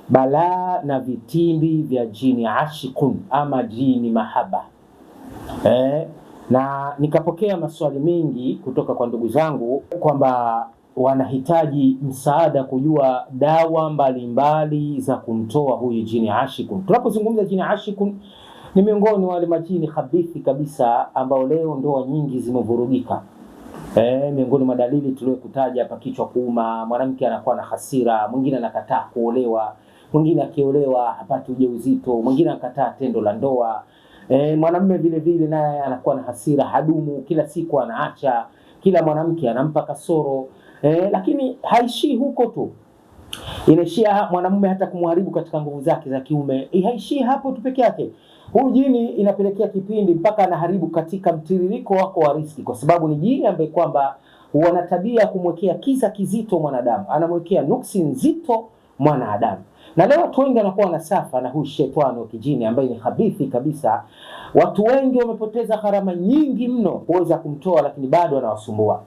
balaa na vitimbi vya jini ashikun ama jini mahaba. Na nikapokea maswali mengi kutoka kwa ndugu zangu kwamba wanahitaji msaada kujua dawa mbalimbali za kumtoa huyu jini ashikun. Tunapozungumza jini ashikun ni miongoni wale majini khabithi kabisa ambao leo ndoa nyingi zimevurugika. Miongoni mwa dalili tuliyokutaja hapa, kichwa kuuma, mwanamke anakuwa na hasira, mwingine anakataa kuolewa, mwingine akiolewa hapati ujauzito, mwingine anakataa tendo la ndoa. Mwanamume vile vile naye anakuwa na hasira, hadumu, kila siku anaacha, kila mwanamke anampa kasoro. Lakini haishii huko tu, inaishia mwanamume hata kumharibu katika nguvu zake za kiume. Haishii hapo tu peke yake. Huyu jini inapelekea kipindi mpaka anaharibu katika mtiririko wako wa riziki, kwa sababu ni jini ambaye kwamba wana tabia ya kumwekea kiza kizito mwanadamu, anamwekea nuksi nzito mwanadamu. Na leo watu wengi wanakuwa wanasafa na huyu shetani wa kijini ambaye ni habithi kabisa. Watu wengi wamepoteza gharama nyingi mno kuweza kumtoa, lakini bado anawasumbua.